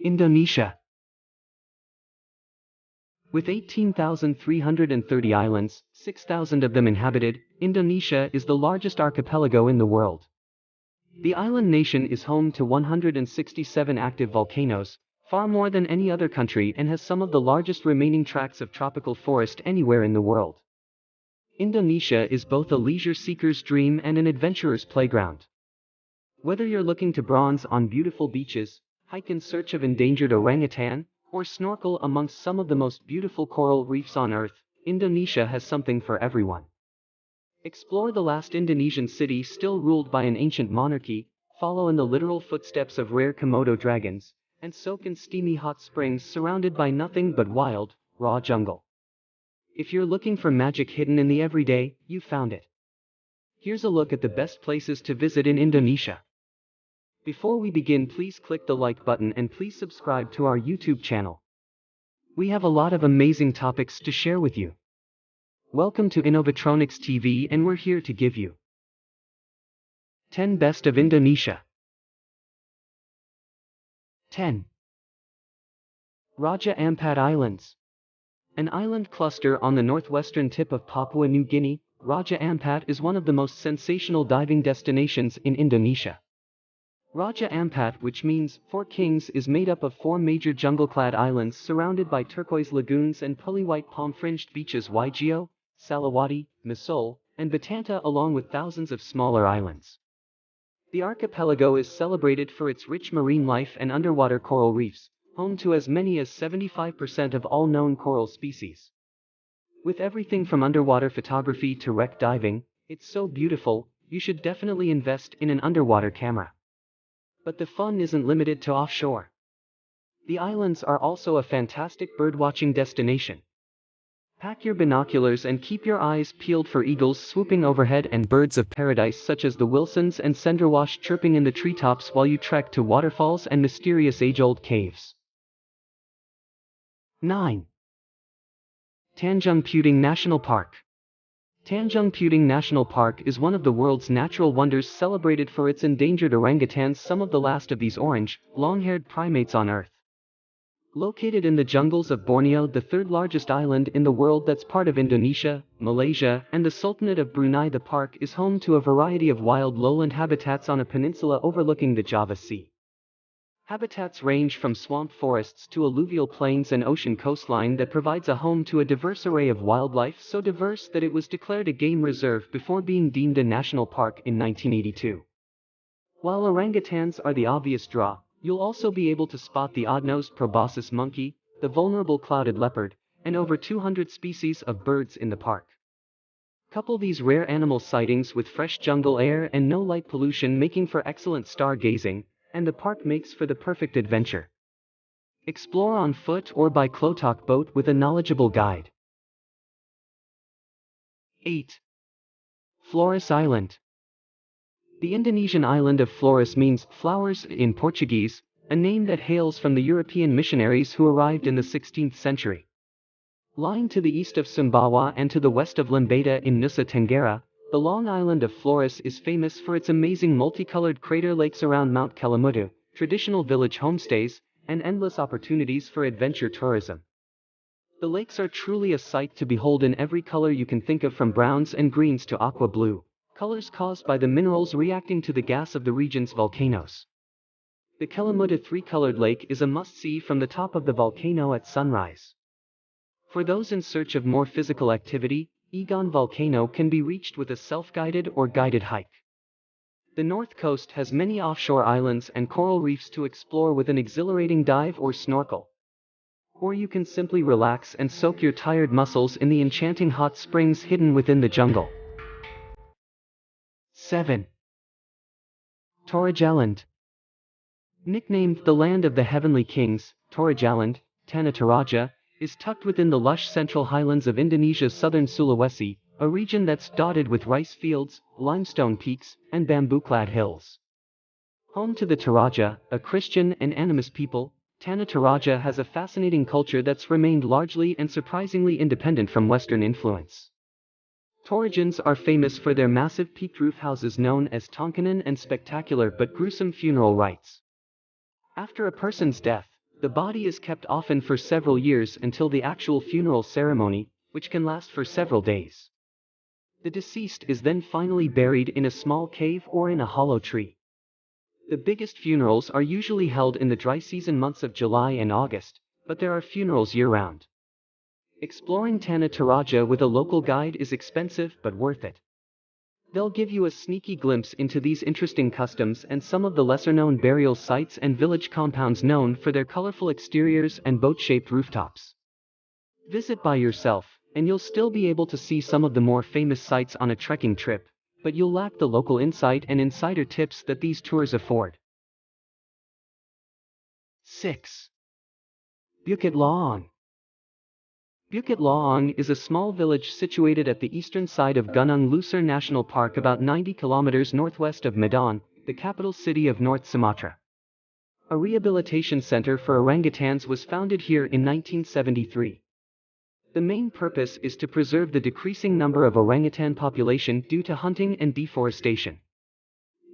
Indonesia. With 18,330 islands, 6,000 of them inhabited, Indonesia is the largest archipelago in the world. The island nation is home to 167 active volcanoes, far more than any other country, and has some of the largest remaining tracts of tropical forest anywhere in the world. Indonesia is both a leisure seeker's dream and an adventurer's playground. Whether you're looking to bronze on beautiful beaches, hike in search of endangered orangutan, or snorkel amongst some of the most beautiful coral reefs on Earth, Indonesia has something for everyone. Explore the last Indonesian city still ruled by an ancient monarchy, follow in the literal footsteps of rare Komodo dragons, and soak in steamy hot springs surrounded by nothing but wild, raw jungle. If you're looking for magic hidden in the everyday, you found it. Here's a look at the best places to visit in Indonesia. Before we begin, please click the like button and please subscribe to our YouTube channel. We have a lot of amazing topics to share with you. Welcome to Innovatronics TV, and we're here to give you 10 Best of Indonesia. 10. Raja Ampat Islands. An island cluster on the northwestern tip of Papua New Guinea, Raja Ampat is one of the most sensational diving destinations in Indonesia. Raja Ampat, which means Four Kings, is made up of 4 major jungle-clad islands surrounded by turquoise lagoons and pearly-white palm-fringed beaches: Waigeo, Salawati, Misol, and Batanta, along with thousands of smaller islands. The archipelago is celebrated for its rich marine life and underwater coral reefs, home to as many as 75% of all known coral species. With everything from underwater photography to wreck diving, it's so beautiful, you should definitely invest in an underwater camera. But the fun isn't limited to offshore. The islands are also a fantastic birdwatching destination. Pack your binoculars and keep your eyes peeled for eagles swooping overhead and birds of paradise such as the Wilsons and Cenderwash chirping in the treetops while you trek to waterfalls and mysterious age-old caves. 9. Tanjung Puting National Park. Tanjung Puting National Park is one of the world's natural wonders, celebrated for its endangered orangutans, some of the last of these orange, long-haired primates on Earth. Located in the jungles of Borneo, the third largest island in the world that's part of Indonesia, Malaysia, and the Sultanate of Brunei, the park is home to a variety of wild lowland habitats on a peninsula overlooking the Java Sea. Habitats range from swamp forests to alluvial plains and ocean coastline that provides a home to a diverse array of wildlife, so diverse that it was declared a game reserve before being deemed a national park in 1982. While orangutans are the obvious draw, you'll also be able to spot the odd-nosed proboscis monkey, the vulnerable clouded leopard, and over 200 species of birds in the park. Couple these rare animal sightings with fresh jungle air and no light pollution, making for excellent stargazing, and the park makes for the perfect adventure. Explore on foot or by Klotok boat with a knowledgeable guide. 8. Flores Island. The Indonesian island of Flores means flowers in Portuguese, a name that hails from the European missionaries who arrived in the 16th century. Lying to the east of Sumbawa and to the west of Lembata in Nusa Tenggara, the long island of Flores is famous for its amazing multicolored crater lakes around Mount Kelimutu, traditional village homestays, and endless opportunities for adventure tourism. The lakes are truly a sight to behold in every color you can think of, from browns and greens to aqua blue, colors caused by the minerals reacting to the gas of the region's volcanoes. The Kelimutu three-colored lake is a must-see from the top of the volcano at sunrise. For those in search of more physical activity, Egon Volcano can be reached with a self-guided or guided hike. The north coast has many offshore islands and coral reefs to explore with an exhilarating dive or snorkel. Or you can simply relax and soak your tired muscles in the enchanting hot springs hidden within the jungle. 7. Taraja Island. Nicknamed the Land of the Heavenly Kings, Taraja Island, Tanah Taraja, is tucked within the lush central highlands of Indonesia's southern Sulawesi, a region that's dotted with rice fields, limestone peaks, and bamboo-clad hills. Home to the Taraja, a Christian and animist people, Tanah Taraja has a fascinating culture that's remained largely and surprisingly independent from Western influence. Torajans are famous for their massive peaked roof houses known as tongkanan and spectacular but gruesome funeral rites. After a person's death, The body is kept often for several years until the actual funeral ceremony, which can last for several days. The deceased is then finally buried in a small cave or in a hollow tree. The biggest funerals are usually held in the dry season months of July and August, but there are funerals year-round. Exploring Tanah Taraja with a local guide is expensive but worth it. They'll give you a sneaky glimpse into these interesting customs and some of the lesser-known burial sites and village compounds known for their colorful exteriors and boat-shaped rooftops. Visit by yourself, and you'll still be able to see some of the more famous sites on a trekking trip, but you'll lack the local insight and insider tips that these tours afford. 6. Bukit Laong. Bukit Laong is a small village situated at the eastern side of Gunung Lusur National Park about 90 kilometers northwest of Medan, the capital city of North Sumatra. A rehabilitation center for orangutans was founded here in 1973. The main purpose is to preserve the decreasing number of orangutan population due to hunting and deforestation.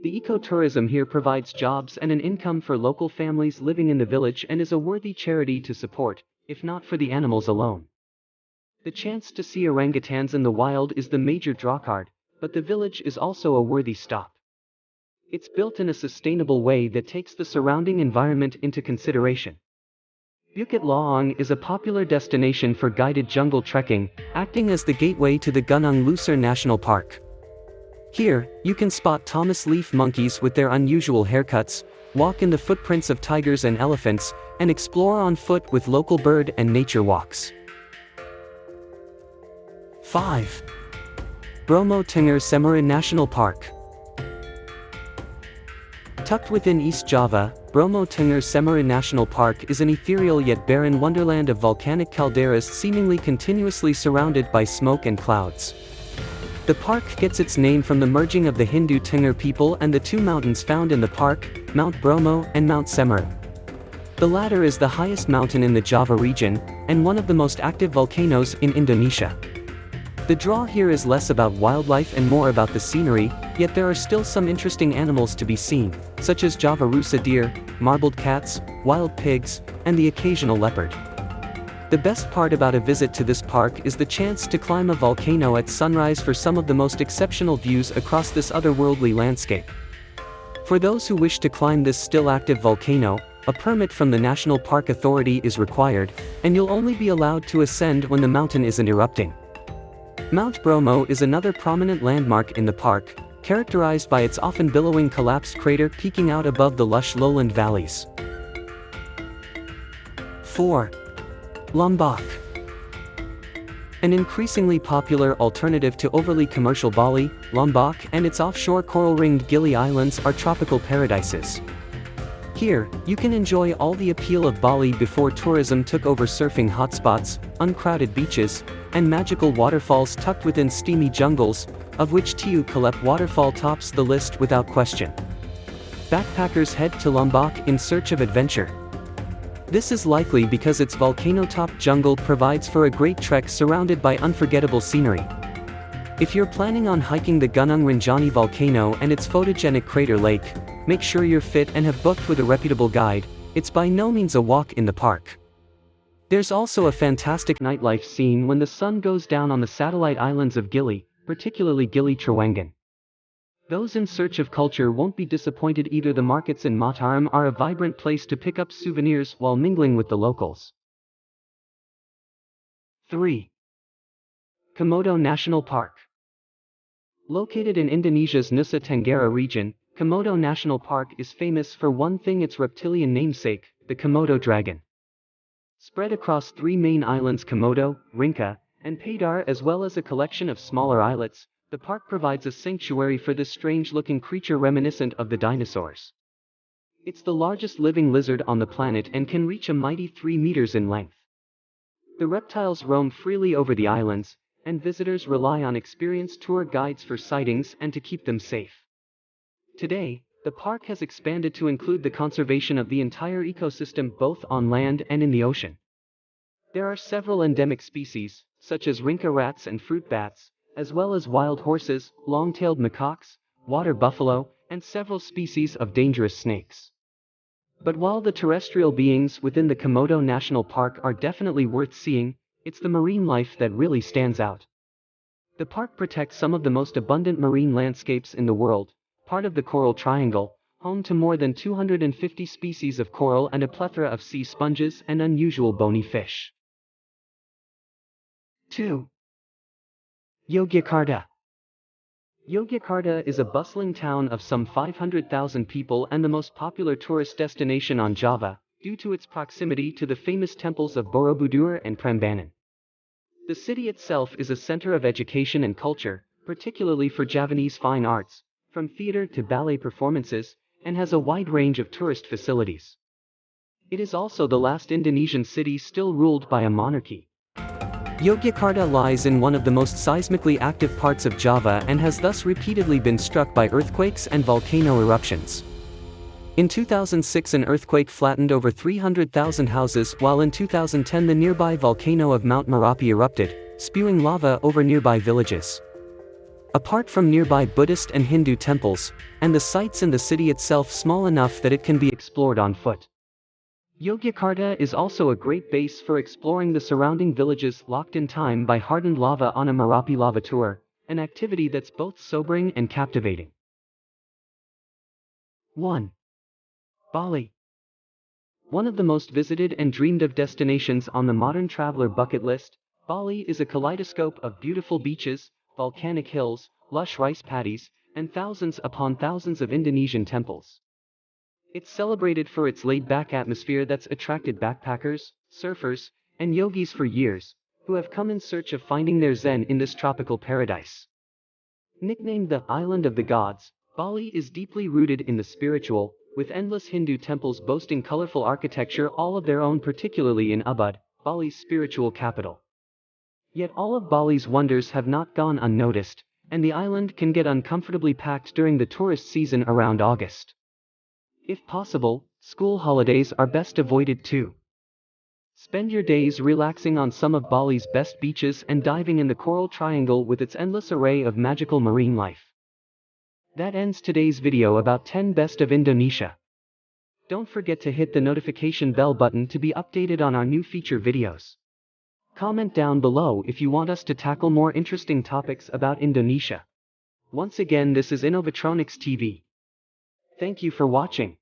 The ecotourism here provides jobs and an income for local families living in the village and is a worthy charity to support, if not for the animals alone. The chance to see orangutans in the wild is the major drawcard, but the village is also a worthy stop. It's built in a sustainable way that takes the surrounding environment into consideration. Bukit Laong is a popular destination for guided jungle trekking, acting as the gateway to the Gunung Lusur National Park. Here, you can spot Thomas leaf monkeys with their unusual haircuts, walk in the footprints of tigers and elephants, and explore on foot with local bird and nature walks. 5. Bromo Tinger Semori National Park. Tucked within East Java, Bromo Tinger Semori National Park is an ethereal yet barren wonderland of volcanic calderas seemingly continuously surrounded by smoke and clouds. The park gets its name from the merging of the Hindu Tinger people and the two mountains found in the park, Mount Bromo and Mount Semori. The latter is the highest mountain in the Java region, and one of the most active volcanoes in Indonesia. The draw here is less about wildlife and more about the scenery, yet there are still some interesting animals to be seen, such as Java rusa deer, marbled cats, wild pigs, and the occasional leopard. The best part about a visit to this park is the chance to climb a volcano at sunrise for some of the most exceptional views across this otherworldly landscape. For those who wish to climb this still active volcano, a permit from the National Park Authority is required, and you'll only be allowed to ascend when the mountain isn't erupting. Mount Bromo is another prominent landmark in the park, characterized by its often billowing collapsed crater peeking out above the lush lowland valleys. 4. Lombok. An increasingly popular alternative to overly commercial Bali, Lombok and its offshore coral-ringed Gili Islands are tropical paradises. Here, you can enjoy all the appeal of Bali before tourism took over: surfing hotspots, uncrowded beaches, and magical waterfalls tucked within steamy jungles, of which Tiu Kalep waterfall tops the list without question. Backpackers head to Lombok in search of adventure. This is likely because its volcano-topped jungle provides for a great trek surrounded by unforgettable scenery. If you're planning on hiking the Gunung Rinjani volcano and its photogenic crater lake, make sure you're fit and have booked with a reputable guide. It's by no means a walk in the park. There's also a fantastic nightlife scene when the sun goes down on the satellite islands of Gili, particularly Gili Trawangan. Those in search of culture won't be disappointed either. The markets in Mataram are a vibrant place to pick up souvenirs while mingling with the locals. 3. Komodo National Park. Located in Indonesia's Nusa Tenggara region, Komodo National Park is famous for one thing: its reptilian namesake, the Komodo dragon. Spread across three main islands, Komodo, Rinca, and Padar, as well as a collection of smaller islets, the park provides a sanctuary for this strange-looking creature reminiscent of the dinosaurs. It's the largest living lizard on the planet and can reach a mighty 3 meters in length. The reptiles roam freely over the islands, and visitors rely on experienced tour guides for sightings and to keep them safe. Today, the park has expanded to include the conservation of the entire ecosystem both on land and in the ocean. There are several endemic species, such as Rinca rats and fruit bats, as well as wild horses, long-tailed macaques, water buffalo, and several species of dangerous snakes. But while the terrestrial beings within the Komodo National Park are definitely worth seeing, it's the marine life that really stands out. The park protects some of the most abundant marine landscapes in the world, part of the Coral Triangle, home to more than 250 species of coral and a plethora of sea sponges and unusual bony fish. 2. Yogyakarta. Yogyakarta is a bustling town of some 500,000 people and the most popular tourist destination on Java, due to its proximity to the famous temples of Borobudur and Prambanan. The city itself is a center of education and culture, particularly for Javanese fine arts, from theater to ballet performances, and has a wide range of tourist facilities. It is also the last Indonesian city still ruled by a monarchy. Yogyakarta lies in one of the most seismically active parts of Java and has thus repeatedly been struck by earthquakes and volcano eruptions. In 2006 an earthquake flattened over 300,000 houses, while in 2010 the nearby volcano of Mount Merapi erupted, spewing lava over nearby villages. Apart from nearby Buddhist and Hindu temples, and the sites in the city itself small enough that it can be explored on foot. Yogyakarta is also a great base for exploring the surrounding villages locked in time by hardened lava on a Merapi lava tour, an activity that's both sobering and captivating. 1. Bali. One of the most visited and dreamed of destinations on the modern traveler bucket list, Bali is a kaleidoscope of beautiful beaches, volcanic hills, lush rice paddies, and thousands upon thousands of Indonesian temples. It's celebrated for its laid-back atmosphere that's attracted backpackers, surfers, and yogis for years, who have come in search of finding their zen in this tropical paradise. Nicknamed the Island of the Gods, Bali is deeply rooted in the spiritual, with endless Hindu temples boasting colorful architecture all of their own, particularly in Ubud, Bali's spiritual capital. Yet all of Bali's wonders have not gone unnoticed, and the island can get uncomfortably packed during the tourist season around August. If possible, school holidays are best avoided too. Spend your days relaxing on some of Bali's best beaches and diving in the Coral Triangle with its endless array of magical marine life. That ends today's video about 10 best of Indonesia. Don't forget to hit the notification bell button to be updated on our new feature videos. Comment down below if you want us to tackle more interesting topics about Indonesia. Once again, this is Innovatronics TV. Thank you for watching.